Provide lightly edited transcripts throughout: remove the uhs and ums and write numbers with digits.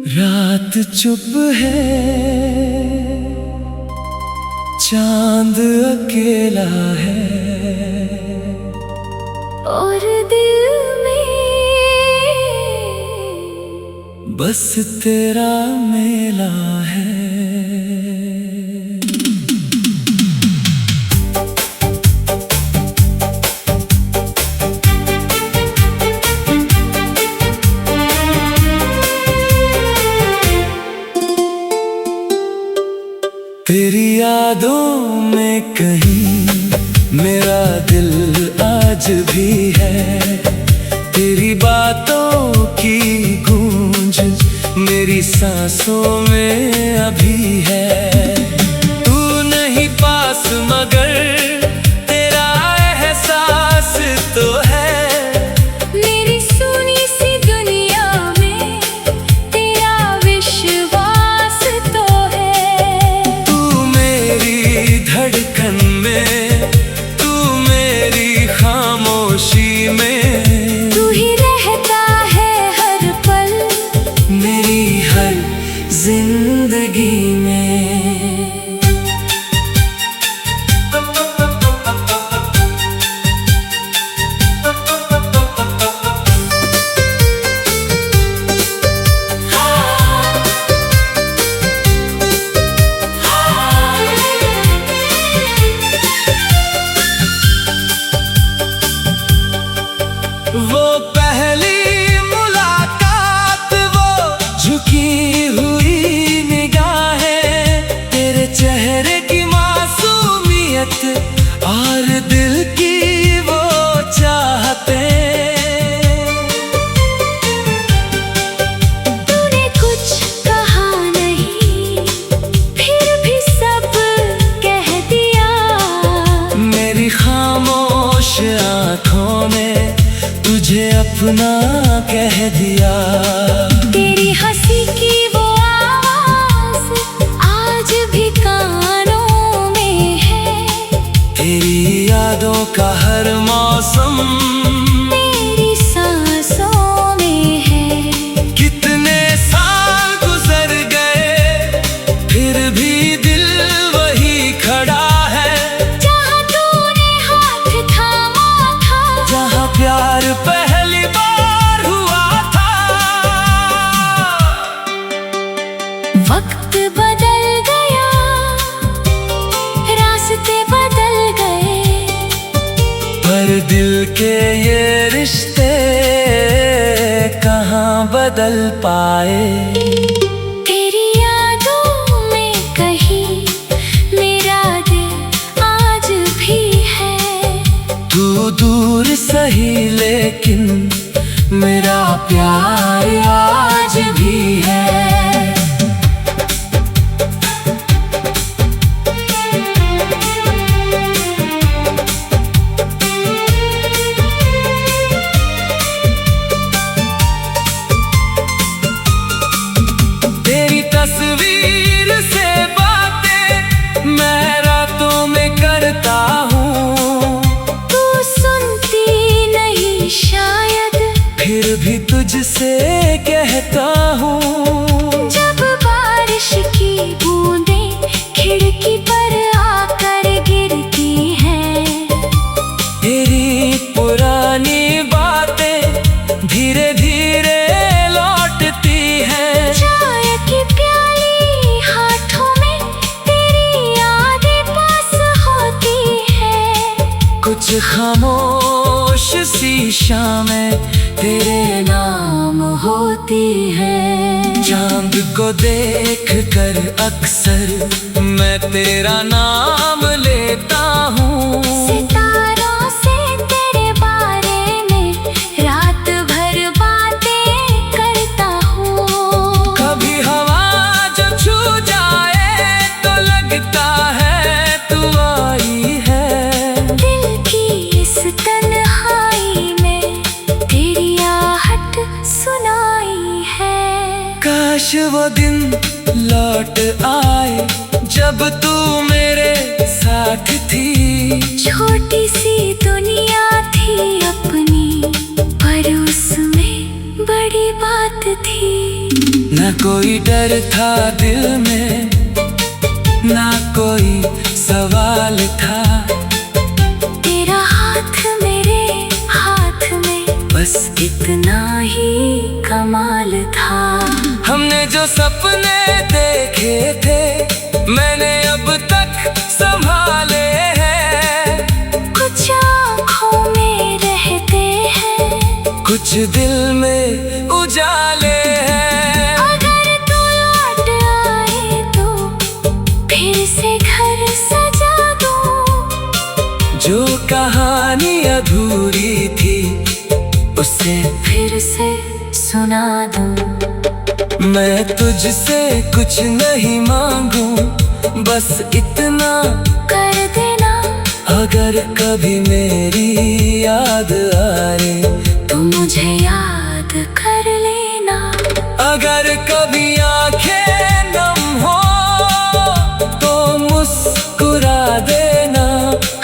रात चुप है, चांद अकेला है और दिल में बस तेरा मेला है। तेरी यादों में कहीं मेरा दिल आज भी है। तेरी बातों की गूंज मेरी सांसों में अभी है। तू नहीं पास मगर तेरा एहसास तो है। मेरी सुनी सी दुनिया में तेरा विश्वास तो है। तू मेरी धड़कन में, तू मेरी खामोशी में, तू ही रहता है हर पल मेरी हर जिंदगी में। वो पहली मुलाकात, वो झुकी हुई निगाहें, तेरे चेहरे की मासूमियत और दिल की वो चाहतें। तूने कुछ कहा नहीं फिर भी सब कह दिया। मेरी खामोश आँखों ने तुझे अपना कह दिया। तेरी हंसी की वो आवाज आज भी कानों में है। तेरी यादों का हर मौसम मेरी सांसों में है। कितने साल गुजर गए फिर भी दिल वही खड़ा है। जहाँ तूने हाथ थामा था, जहाँ प्यार पहली बार हुआ था। वक्त बदल गया, रास्ते बदल गए, पर दिल के ये रिश्ते कहाँ बदल पाए। तेरी यादों में कहीं मेरा दिल आज भी है। तू दूर सही लेकिन मेरा प्यार आज भी है। तेरी तस्वीर से बातें मैं रातों में करता हूँ। तू सुनती नहीं शायद फिर भी तुझसे कहता हूँ। जब बारिश की बूंदें खिड़की पर आकर गिरती हैं। तेरी पुरानी बातें धीरे धीरे लौटती हैं। चाय की प्याली हाथों में तेरी यादें पास होती है। कुछ खामोश सी शामें तेरे नाम होती है। चांद को देख कर अक्सर मैं तेरा नाम लेता हूँ। सितारों से तेरे बारे में रात भर बातें करता हूँ। कभी हवा जब छू जाए तो लगता है तू आई है। दिल की इस तन्हाई में तेरी आहट सुनाई है। काश वो दिन लौट आए जब तू मेरे साथ थी। छोटी सी दुनिया थी अपनी, पर उसमें बड़ी बात थी। ना कोई डर था दिल में, ना कोई सवाल था। तेरा हाथ मेरे हाथ में, बस इतना ही कमाल था। हमने जो सपने देखे थे, मैंने अब तक संभाले हैं। कुछ आँखों में रहते हैं, कुछ दिल में उजाले हैं। अगर तू लौट आए तो फिर से घर सजा दूं। जो कहानी अधूरी थी, उसे फिर से सुना दूं। मैं तुझसे कुछ नहीं मांगू, बस इतना कर देना। अगर कभी मेरी याद आए, तू मुझे याद कर लेना। अगर कभी आंखें नम हो, तो मुस्कुरा देना।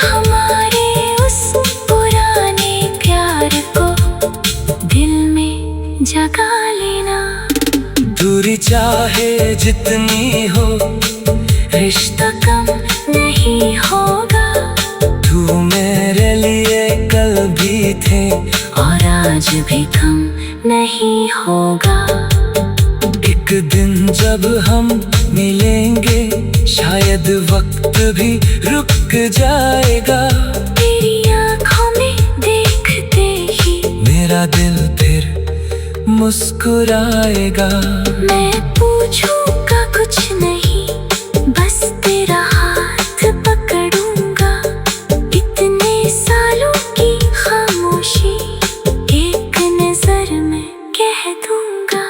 हमारे उस पुराने प्यार को दिल में जगा लेना। दूरी चाहे जितनी हो, रिश्ता कम नहीं होगा। तू मेरे लिए कल भी थे, और आज भी कम नहीं होगा। एक दिन जब हम मिलेंगे, शायद वक्त भी रुक जाएगा। तेरी आँखों में देखते ही मेरा दिल फिर मुस्कुराएगा। मैं पूछूंगा कुछ नहीं, बस तेरा हाथ पकड़ूंगा। इतने सालों की खामोशी एक नजर में कह दूंगा।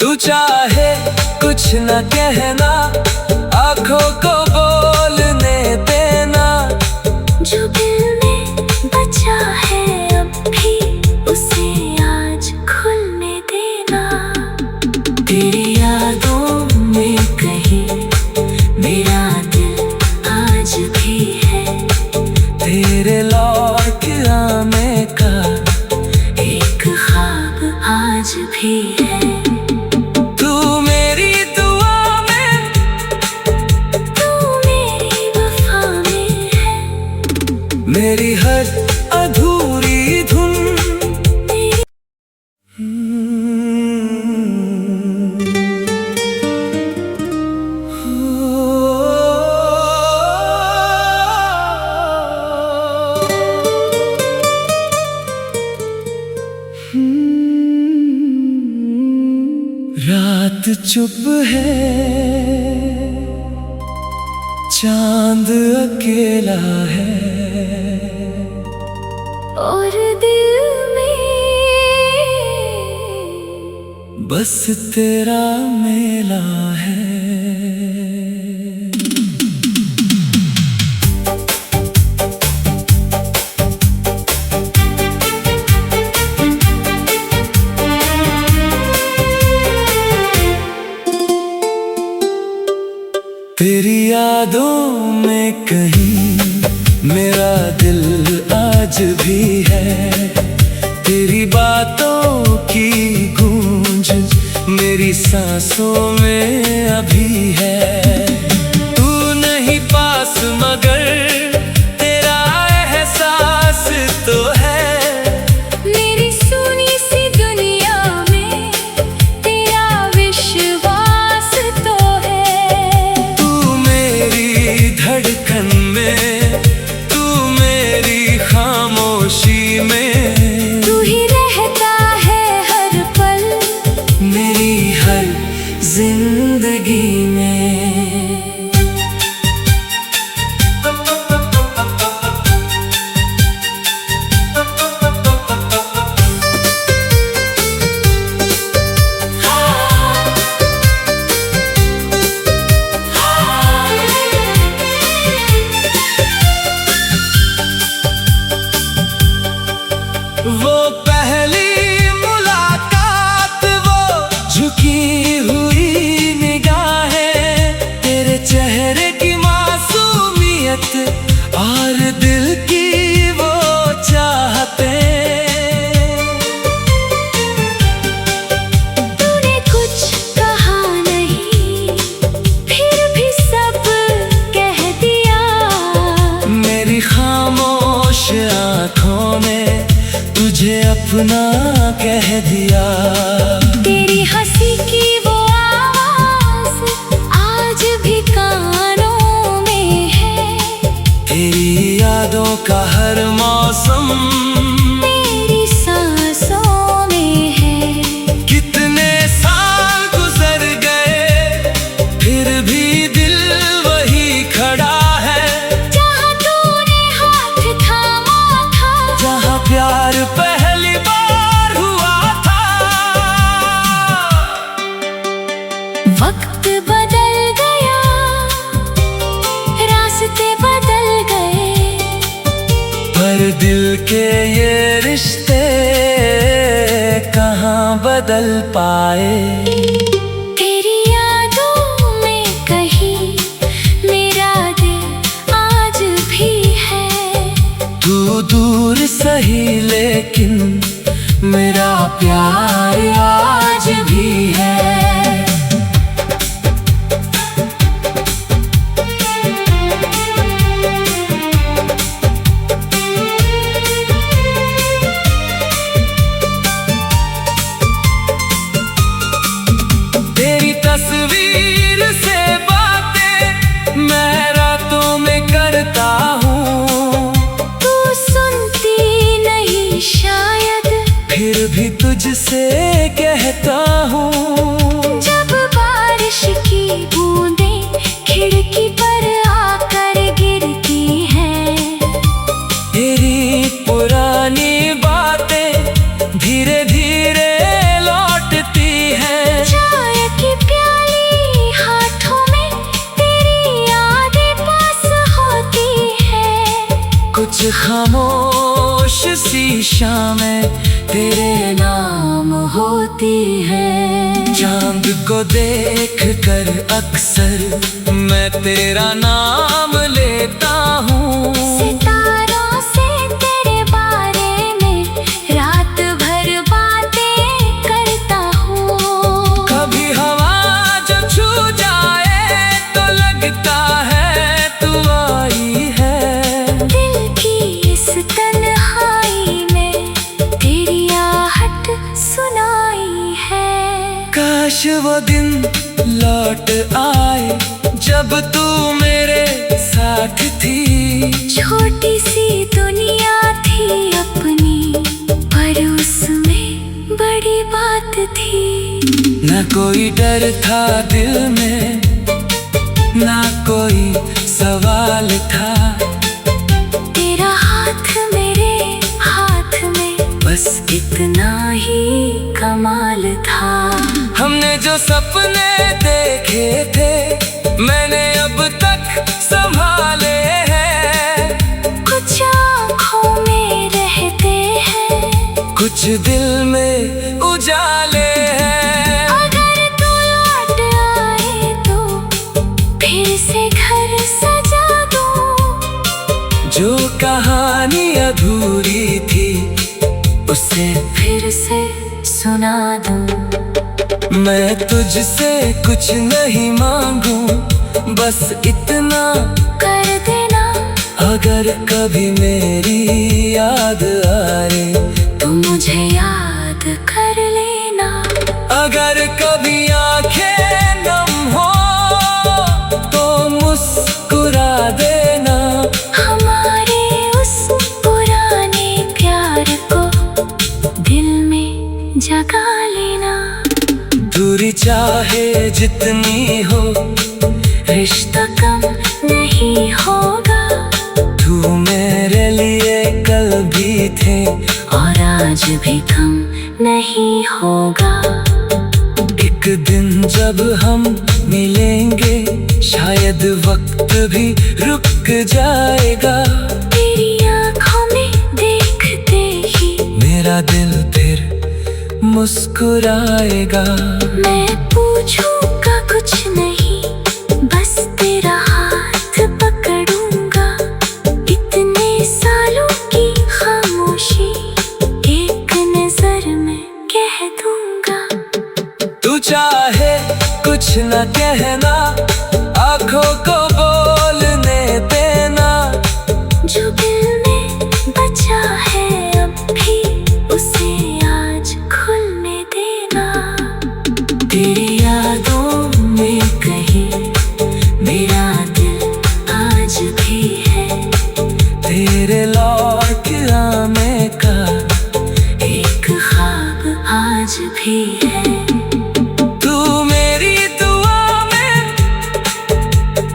तू चाहे कुछ न कहना, आंखों को बोलने देना। जो दिल में बचा है अब भी, उसे आज खुलने देना। तेरी यादों में कहीं मेरा दिल आज भी है। तेरे लौट आने का एक ख्वाब आज भी है। तू मेरी दुआ में, तू मेरी वफा में है। मेरी हर अधूरी धुन। रात चुप है, चांद अकेला है, और दिल में बस तेरा मेला है। तेरी यादों में कहीं मेरा दिल आज भी है। तेरी बातों की गूंज मेरी सांसों में अभी है। तू नहीं पास मगर तेरा एहसास तो है। मेरी सुनी सी दुनिया में तेरा विश्वास तो है। तू मेरी धड़कन में, तू मेरी खामोशी में, तू ही रहता है हर पल मेरी हर जिंदगी में। के ये रिश्ते कहाँ बदल पाए। तेरी यादों में कहीं मेरा दिल आज भी है। तू दूर सही लेकिन मेरा प्यार आज भी है। तेरी तस्वीर से बातें मैं रातों में करता हूँ। तू सुनती नहीं शायद, फिर भी तुझसे कहता हूँ। जब बारिश की बूंदें खिड़की पर आकर गिरती हैं। तेरी पुरानी बातें धीरे धीरे लौटती हैं। चाय की प्याली हाथों में तेरी यादें पास होती है। कुछ खामोश शीशा में तेरे नाम होती है। चांद को देख कर अक्सर मैं तेरा नाम लेता हूँ। सितारों से तेरे बारे में रात भर बातें करता हूँ। कभी हवा जो छू जाए तो लगता है तू आई है। दिल की इस तन्हाई में तेरी आहट सुनाई है। काश वो दिन लौट आए जब तू मेरे साथ थी। छोटी सी दुनिया थी अपनी, पर उसमें बड़ी बात थी। न कोई डर था दिल में, ना कोई सवाल था। तेरा हाथ मेरे हाथ में, बस इतना ही कमाल था। हमने जो सपने देखे थे मैंने अब तक संभाले हैं। कुछ आँखों में रहते हैं, कुछ दिल में उजाले हैं। अगर तू लौट आए तो फिर से घर सजा दूं। जो कहानी अधूरी थी उसे फिर से सुना दूं। मैं तुझसे कुछ नहीं मांगू, बस इतना कर देना। अगर कभी मेरी याद आए तू मुझे याद कर लेना। अगर कभी आंखें नम हो तो मुस्कुरा देना। हमारे उस पुराने प्यार को दिल में जगा लेना। दूरी चाहे जितनी हो रिश्ता कम नहीं होगा। तू मेरे लिए कल भी थे और आज भी कम नहीं होगा। एक दिन जब हम मिलेंगे शायद वक्त भी रुक जाएगा। तेरी आँखों में देखते ही मेरा दिल फिर मुस्कुराएगा। मैं पूछूंगा कुछ नहीं, बस तेरा हाथ पकड़ूंगा। इतने सालों की खामोशी एक नजर में कह दूंगा। तू चाहे कुछ न कहना, आंखों को बोलने देना। जो दिल में बचा है अब भी उसे आज खुलने देना। तेरी यादों में कहीं मेरा दिल आज भी है। तेरे लौट आने का एक ख्वाब आज भी है। तू मेरी दुआ में,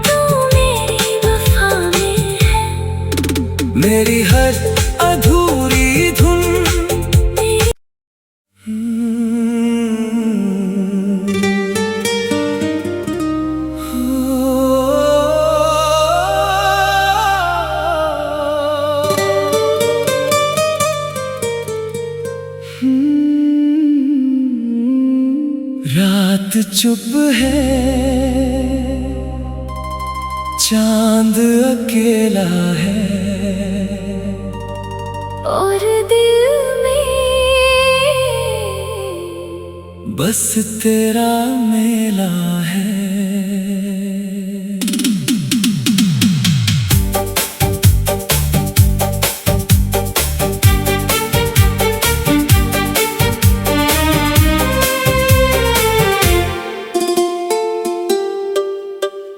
तू मेरी वफा में है। मेरी हर अधूरी धुन। रात चुप है, चांद अकेला है और दिल में बस तेरा मेला है।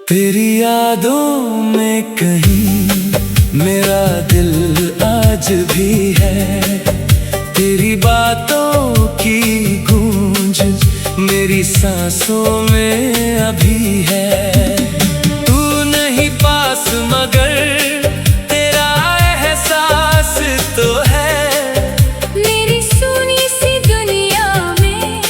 तेरी यादों में कहीं मेरा दिल आज भी है, तेरी बातों की गूंज मेरी सांसों में अभी है। तू नहीं पास मगर तेरा एहसास तो है, मेरी सुनी सी दुनिया में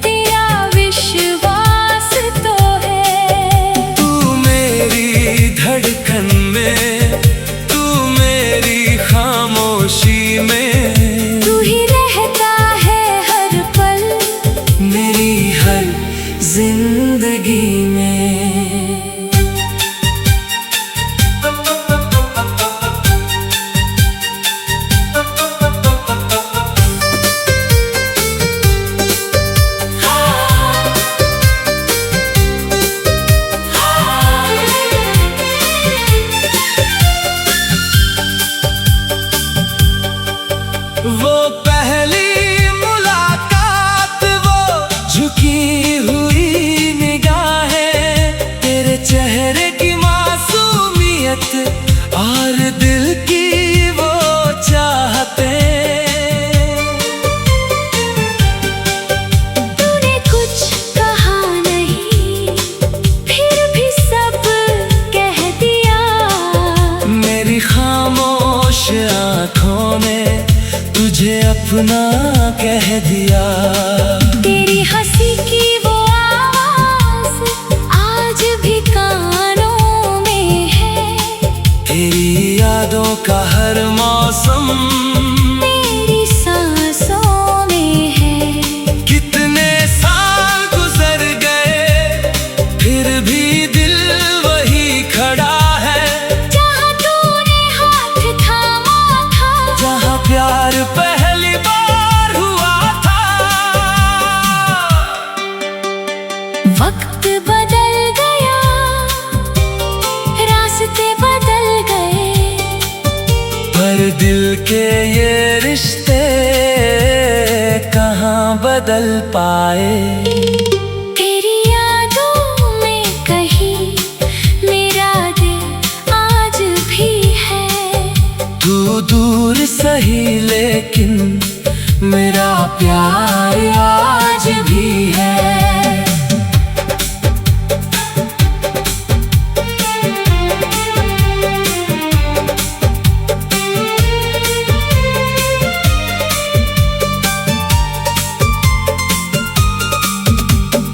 तेरा विश्वास तो है। तू मेरी धड़कन में, तू मेरी खामोशी में, तू ही रहता है हर पल मेरी हर जिंदगी में। वो पहली मुलाकात, वो झुकी हुई निगाहें, तेरे चेहरे की मासूमियत और दिल की वो चाहतें। तूने कुछ कहा नहीं फिर भी सब कह दिया, मेरी खामोश आँखों ने तुझे अपना कह दिया। तेरी हंसी की वो आवाज आज भी कानों में है, तेरी यादों का हर मौसम मेरी सांसों में है। कितने साल गुजर गए फिर भी दिल वही खड़ा है, जहाँ तूने हाथ थामा था, जहाँ प्यार पहली बार हुआ था। वक्त बदल गया, रास्ते बदल गए, पर दिल के ये रिश्ते कहाँ बदल पाए। तेरी यादों में कहीं मेरा दिल आज भी है। तू दूर सही लेकिन मेरा प्यार आज भी है।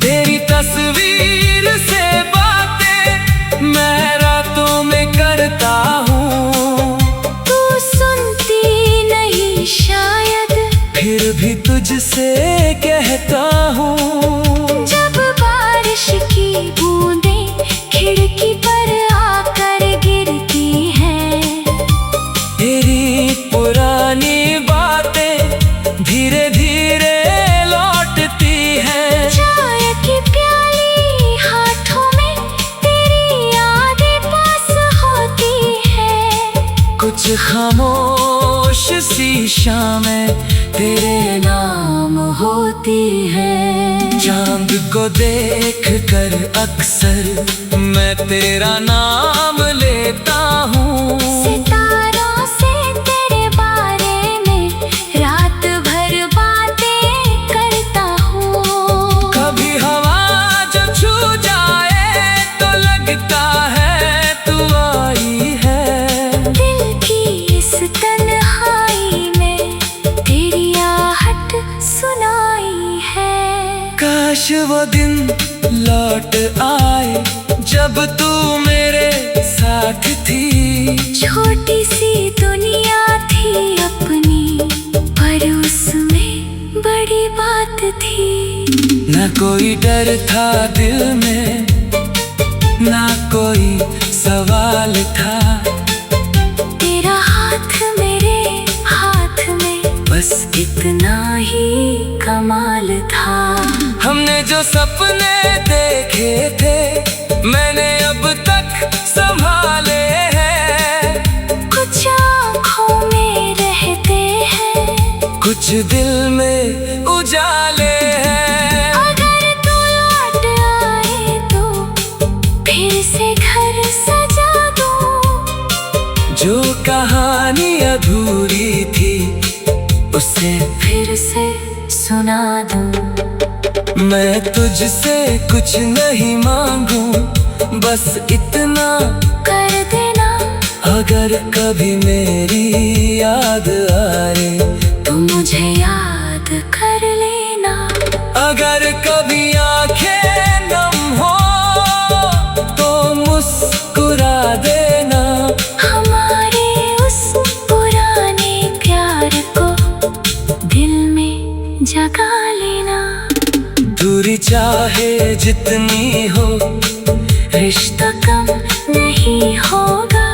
तेरी तस्वीर से बातें मैं रातों में करता हूँ, तू सुनती नहीं शायद फिर भी तुझसे कहता हूँ। जब बारिश की बूंदें खिड़की पर आकर गिरती हैं, तेरी पुरानी बातें धीरे धीरे लौटती हैं। चाय की प्याली हाथों में तेरी यादें पास होती हैं। कुछ खामोश सी शामें तेरे नाम होती है। चांद को देख कर अक्सर मैं तेरा नाम लेता हूँ। सितारों से तेरे बारे में रात भर बातें करता हूँ। कभी हवा जब छू जाए तो लगता है तू आई है। दिल की इस तन्हाई में तेरी आहट सुनाई है। काश वो दिन लौट आए जब तू मेरे साथ थी। छोटी सी दुनिया थी अपनी, पर उसमें बड़ी बात थी। ना कोई डर था दिल में, ना कोई सवाल था। तेरा हाथ मेरे हाथ में, बस इतना ही कमाल था। हमने जो सपने देखे थे, मैंने अब तक संभाले हैं। कुछ आँखों में रहते हैं, कुछ दिल में उजाले हैं। अगर तू लौट आए तो फिर से घर सजा दूं। जो कहानी अधूरी थी, उसे फिर से सुना दूं। मैं तुझसे कुछ नहीं मांगू, बस इतना कर देना। अगर कभी मेरी याद आए, तू मुझे याद कर लेना। अगर कभी आंखें नम हो तो मुस्कुरा देना। हमारे उस पुराने प्यार को दिल में जगा लेना। दूरी चाहे जितनी हो, रिश्ता कम नहीं होगा।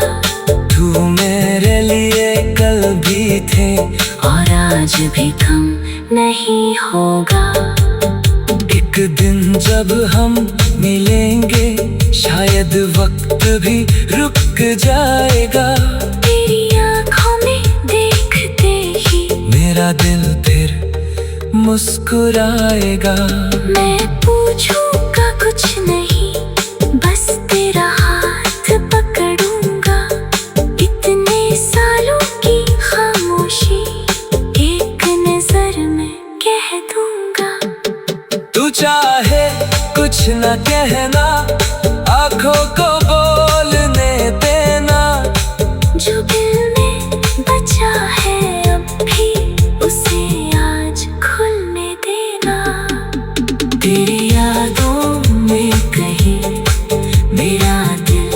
तू मेरे लिए कल भी थे, और आज भी कम नहीं होगा। एक दिन जब हम मिलेंगे, शायद वक्त भी रुक जाएगा। तेरी आँखों में देखते ही मेरा दिल फिर मुस्कुराएगा। मैं पूछूंगा कुछ नहीं, बस तेरा हाथ पकड़ूंगा। इतने सालों की खामोशी एक नजर में कह दूंगा। तू चाहे कुछ न कहना, आंखों को बोलने देना। जो दिल में बचा है अब भी, उसे आज खुलने देना। तेरी यादों में कहीं मेरा दिल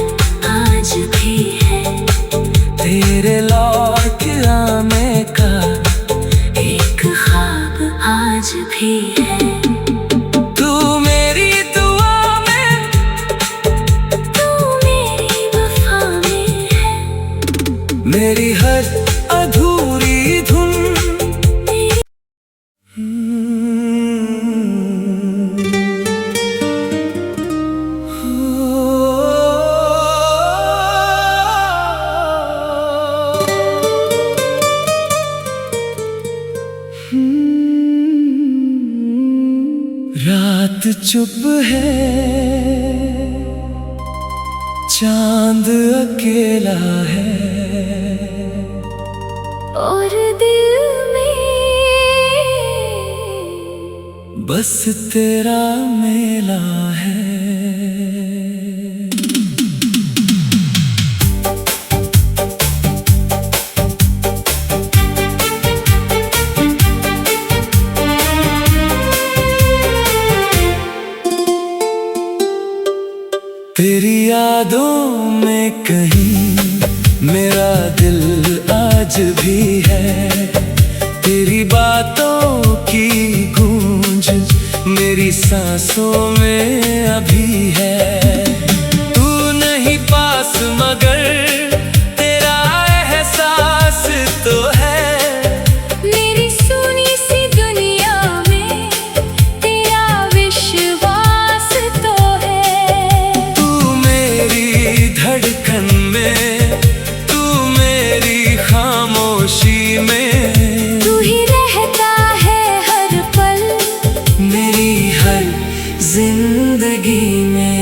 आज भी है। तेरे लौट आने का एक ख्वाब आज भी है। तू मेरी दुआ में, तू मेरी वफा में है। मेरी हर अधूरी धुन। रात चुप है, चांद अकेला है, और दिल में बस तेरा मेला है। तेरी यादों में कहीं मेरा दिल आज भी है। तेरी बातों की गूंज मेरी सांसों में अभी है। तू नहीं पास मगर तेरा एहसास तो है। मेरी सुनी सी दुनिया में तेरा विश्वास तो है। तू मेरी धड़कन में, तू मेरी खामोशी में। तू ही रहता है हर पल मेरी हर जिंदगी में।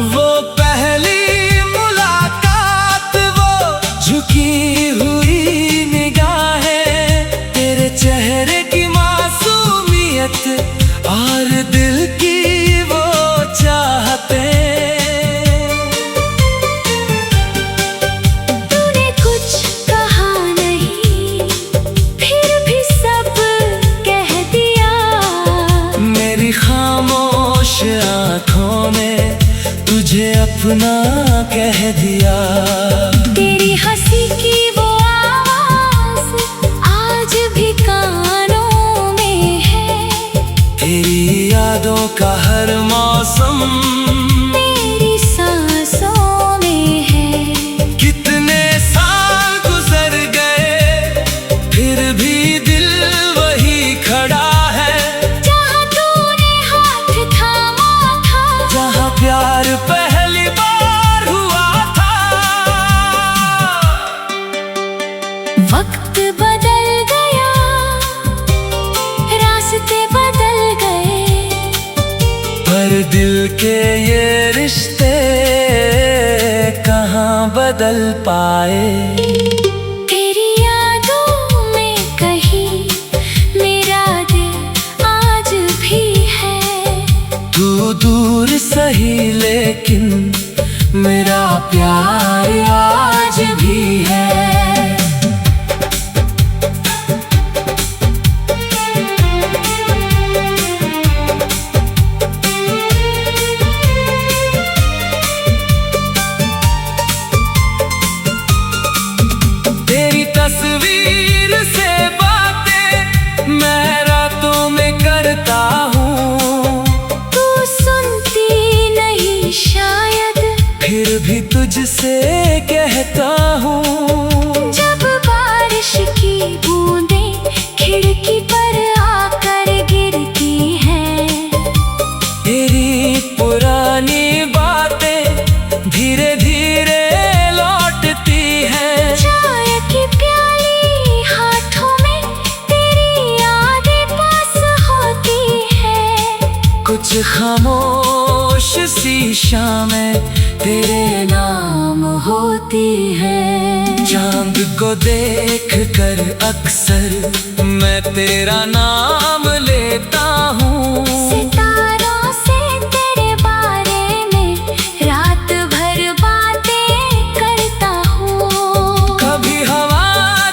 वो पहली मुलाकात, वो झुकी हुई निगाहें, के ये रिश्ते कहाँ बदल पाए। तेरी यादों में कहीं मेरा दिल आज भी है। तू दूर सही लेकिन मेरा प्यार आज भी है। तेरी तस्वीर से बातें मैं रातों में करता हूँ। तू सुनती नहीं शायद, फिर भी तुझसे कहता हूँ। जब बारिश की बूंदें खिड़की पर आकर गिरती हैं। तेरी पुरानी बातें धीरे धीरे लौटती हैं। चाय की प्याली हाथों में तेरी यादें पास होती है। कुछ खामोश सी शामें तेरे नाम होती है। चांद को देख कर अक्सर मैं तेरा नाम लेता हूँ। सितारों से तेरे बारे में रात भर बातें करता हूँ। कभी हवा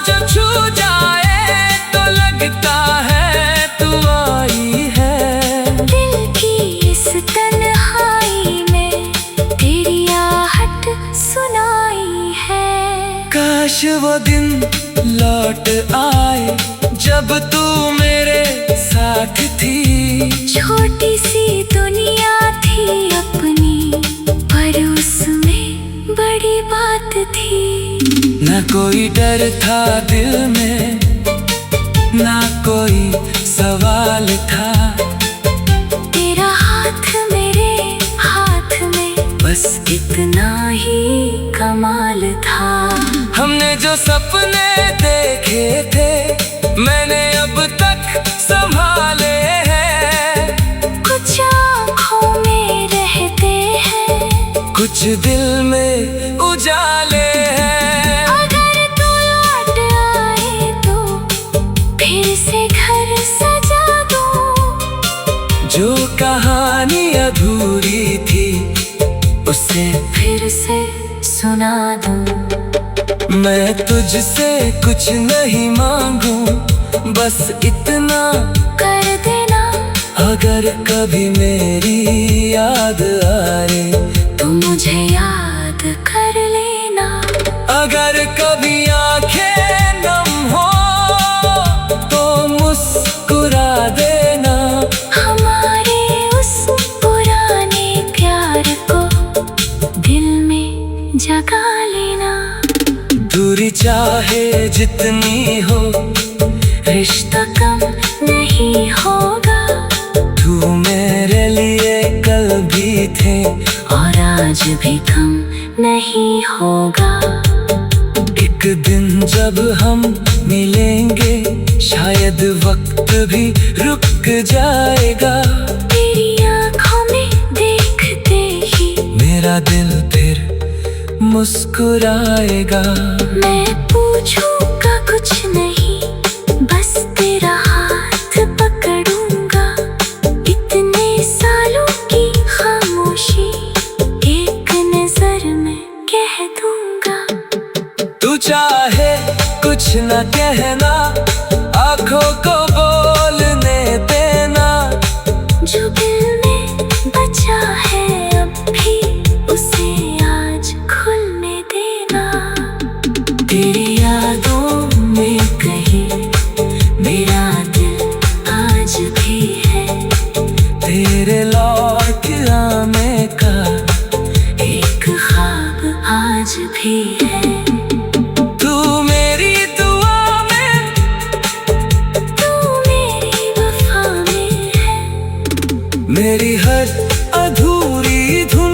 जब छू जाए तो लगता है तू आई है। दिल की इस तन्हाई में तेरी आहट सुनाई है। काश वो दिन लौट आए जब तू मेरे साथ थी। छोटी सी दुनिया थी अपनी, पर उसमें बड़ी बात थी। ना कोई डर था दिल में, ना कोई सवाल था। तेरा हाथ मेरे हाथ में, बस इतना ही कमाल था। हमने जो सपने देखे थे मैंने अब तक संभाले हैं। कुछ आँखों में रहते हैं, कुछ दिल में उजाले हैं। अगर तू लौट आए तो फिर से घर सजा दूँ। जो कहानी अधूरी थी उसे फिर से सुना दूँ। मैं तुझसे कुछ नहीं मांगू, बस इतना कर देना। अगर कभी मेरी याद आए तू मुझे याद कर लेना। अगर कभी आंखें नम हो तो मुस्कुरा देना। हमारे उस पुराने प्यार को दिल में जगा लेना। दूरी चाहे जितनी हो रिश्ता कम नहीं होगा। तू मेरे लिए कल भी थे और आज भी कम नहीं होगा। एक दिन जब हम मिलेंगे शायद वक्त भी रुक जाएगा। तेरी आँखों में देखते ही मेरा दिल फिर मुस्कुराएगा। मैं पूछूंगा कुछ नहीं, बस तेरा हाथ पकड़ूंगा। इतने सालों की खामोशी एक नजर में कह दूंगा। तू चाहे कुछ न कहना, आंखों को बोलने देना। जो दिल में बचा है अब भी उसे आज खुलने देना। तेरी यादों में कहीं मेरा दिल आज भी है। तेरे लौट आने का एक ख्वाब आज भी है। तू मेरी दुआ में, तू मेरी वफा में है। मेरी हर अधूरी धुन।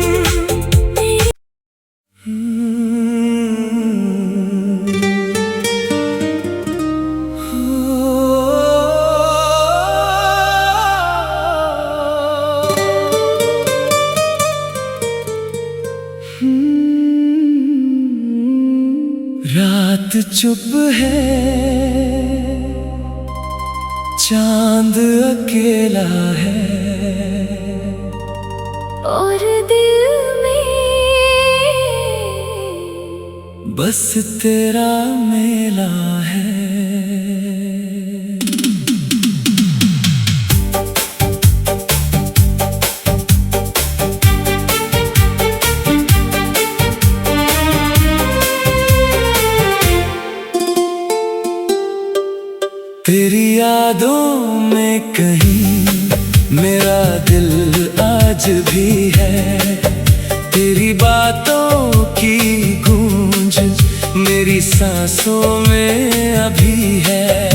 रात चुप है, चांद अकेला है, और दिल में बस तेरा मेला है। तेरी यादों में कहीं मेरा दिल आज भी है, तेरी बातों की गूंज मेरी सांसों में अभी है।